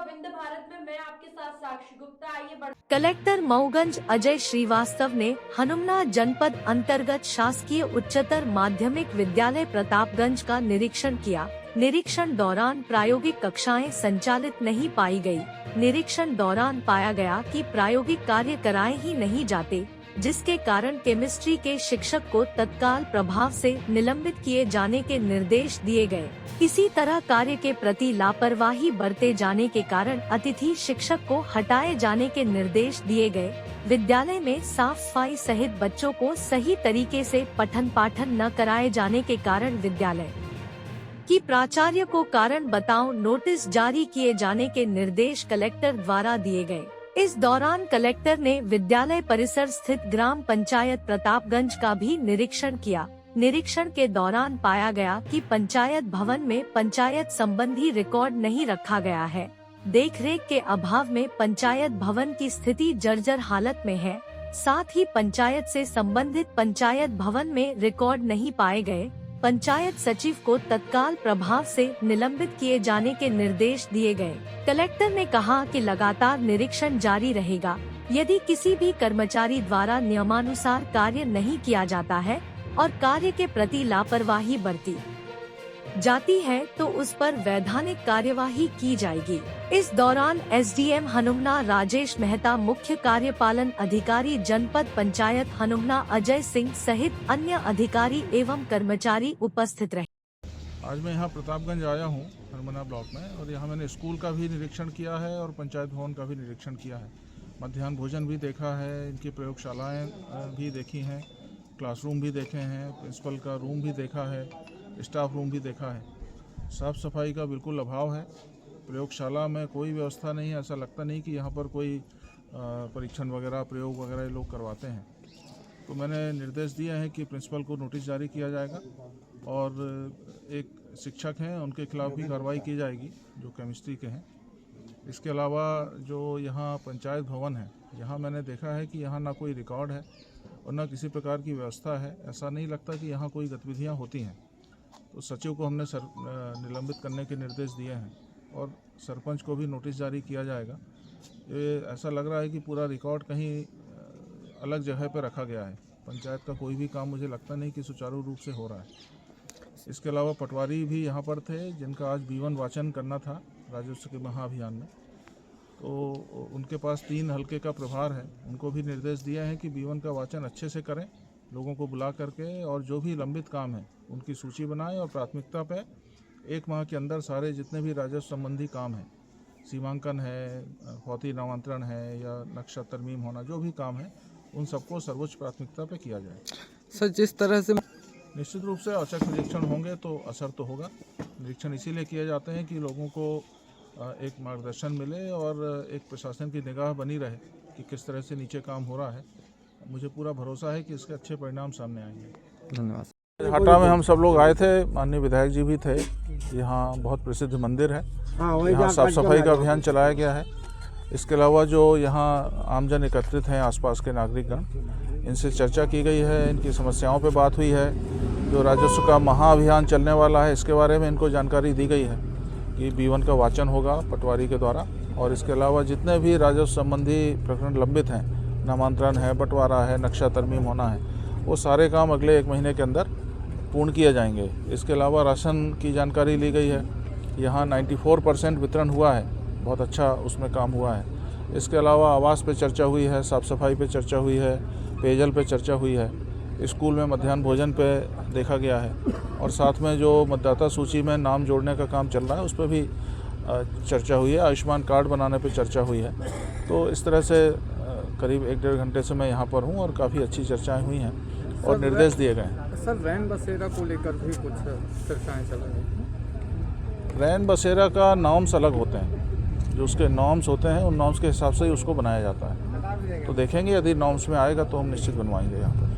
विंध्य भारत में मैं आपके साथ साक्षी गुप्ता। आइए कलेक्टर मऊगंज अजय श्रीवास्तव ने हनुमना जनपद अंतर्गत शासकीय उच्चतर माध्यमिक विद्यालय प्रतापगंज का निरीक्षण किया। निरीक्षण दौरान प्रायोगिक कक्षाएं संचालित नहीं पाई गई। निरीक्षण दौरान पाया गया कि प्रायोगिक कार्य कराए ही नहीं जाते, जिसके कारण केमिस्ट्री के शिक्षक को तत्काल प्रभाव से निलंबित किए जाने के निर्देश दिए गए। इसी तरह कार्य के प्रति लापरवाही बरते जाने के कारण अतिथि शिक्षक को हटाए जाने के निर्देश दिए गए। विद्यालय में साफ सफाई सहित बच्चों को सही तरीके से पठन पाठन न कराए जाने के कारण विद्यालय की प्राचार्य को कारण बताओ नोटिस जारी किए जाने के निर्देश कलेक्टर द्वारा दिए गए। इस दौरान कलेक्टर ने विद्यालय परिसर स्थित ग्राम पंचायत प्रतापगंज का भी निरीक्षण किया। निरीक्षण के दौरान पाया गया कि पंचायत भवन में पंचायत संबंधी रिकॉर्ड नहीं रखा गया है। देखरेख के अभाव में पंचायत भवन की स्थिति जर्जर हालत में है। साथ ही पंचायत से संबंधित पंचायत भवन में रिकॉर्ड नहीं पाए गए। पंचायत सचिव को तत्काल प्रभाव से निलंबित किए जाने के निर्देश दिए गए। कलेक्टर ने कहा कि लगातार निरीक्षण जारी रहेगा। यदि किसी भी कर्मचारी द्वारा नियमानुसार कार्य नहीं किया जाता है और कार्य के प्रति लापरवाही बरती जाती है तो उस पर वैधानिक कार्यवाही की जाएगी। इस दौरान एसडीएम हनुमना राजेश मेहता, मुख्य कार्यपालन अधिकारी जनपद पंचायत हनुमना अजय सिंह सहित अन्य अधिकारी एवं कर्मचारी उपस्थित रहे। आज मैं यहाँ प्रतापगंज आया हूँ हनुमना ब्लॉक में, और यहाँ मैंने स्कूल का भी निरीक्षण किया है और पंचायत भवन का भी निरीक्षण किया है। मध्याह्न भोजन भी देखा है, इनकी प्रयोगशालाएँ भी देखी हैं, क्लासरूम भी देखे हैं, प्रिंसिपल का रूम भी देखा है, स्टाफ रूम भी देखा है। साफ़ सफाई का बिल्कुल अभाव है। प्रयोगशाला में कोई व्यवस्था नहीं है। ऐसा लगता नहीं कि यहाँ पर कोई परीक्षण वगैरह प्रयोग वगैरह लोग करवाते हैं। तो मैंने निर्देश दिए हैं कि प्रिंसिपल को नोटिस जारी किया जाएगा और एक शिक्षक हैं उनके खिलाफ भी कार्रवाई की जाएगी जो केमिस्ट्री के हैं। इसके अलावा जो यहाँ पंचायत भवन है, यहाँ मैंने देखा है कि यहाँ ना कोई रिकॉर्ड है और न किसी प्रकार की व्यवस्था है। ऐसा नहीं लगता कि यहाँ कोई गतिविधियाँ होती हैं। तो सचिव को हमने निलंबित करने के निर्देश दिए हैं और सरपंच को भी नोटिस जारी किया जाएगा। ये ऐसा लग रहा है कि पूरा रिकॉर्ड कहीं अलग जगह पर रखा गया है। पंचायत का कोई भी काम मुझे लगता नहीं कि सुचारू रूप से हो रहा है। इसके अलावा पटवारी भी यहाँ पर थे जिनका आज B1 वाचन करना था राजस्व के महाअभियान में, तो उनके पास 3 हल्के का प्रभार है। उनको भी निर्देश दिया है कि B1 का वाचन अच्छे से करें, लोगों को बुला करके, और जो भी लंबित काम है उनकी सूची बनाएं और प्राथमिकता पे 1 माह के अंदर सारे जितने भी राजस्व संबंधी काम हैं, सीमांकन है, भौतिक नामांतरण है या नक्शा तरमीम होना, जो भी काम है उन सबको सर्वोच्च प्राथमिकता पे किया जाए। सर, जिस तरह से निश्चित रूप से औचक निरीक्षण होंगे तो असर तो होगा। निरीक्षण इसीलिए किए जाते हैं कि लोगों को एक मार्गदर्शन मिले और एक प्रशासन की निगाह बनी रहे कि किस तरह से नीचे काम हो रहा है। मुझे पूरा भरोसा है कि इसके अच्छे परिणाम सामने आएंगे। धन्यवाद। हाटा में हम सब लोग आए थे, माननीय विधायक जी भी थे। यहाँ बहुत प्रसिद्ध मंदिर है, यहाँ साफ सफाई का अभियान चलाया गया है। इसके अलावा जो यहाँ आमजन एकत्रित हैं, आसपास के नागरिकगण, इनसे चर्चा की गई है, इनकी समस्याओं पे बात हुई है। जो राजस्व का महाअभियान चलने वाला है इसके बारे में इनको जानकारी दी गई है कि B1 का वाचन होगा पटवारी के द्वारा, और इसके अलावा जितने भी राजस्व संबंधी प्रकरण लंबित हैं, नामांतरण है, बंटवारा है, नक्शा तरमीम होना है, वो सारे काम अगले 1 महीने के अंदर पूर्ण किए जाएंगे। इसके अलावा राशन की जानकारी ली गई है। यहाँ 94% वितरण हुआ है, बहुत अच्छा उसमें काम हुआ है। इसके अलावा आवास पे चर्चा हुई है, साफ़ सफाई पे चर्चा हुई है, पेयजल पे चर्चा हुई है, स्कूल में मध्याह्न भोजन पे देखा गया है, और साथ में जो मतदाता सूची में नाम जोड़ने का काम चल रहा है उस पर भी चर्चा हुई है। आयुष्मान कार्ड बनाने पे चर्चा हुई है। तो इस तरह से करीब 1-1.5 घंटे से मैं यहाँ पर हूँ और काफ़ी अच्छी चर्चाएं हुई हैं और निर्देश दिए गए हैं। सर, रैन बसेरा को लेकर भी कुछ चर्चाएं चल रही हैं। रैन बसेरा का नॉर्म्स अलग होते हैं, जो उसके नॉर्म्स होते हैं उन नॉर्म्स के हिसाब से ही उसको बनाया जाता है। तो देखेंगे, यदि नॉर्म्स में आएगा तो हम निश्चित बनवाएंगे यहाँ पर।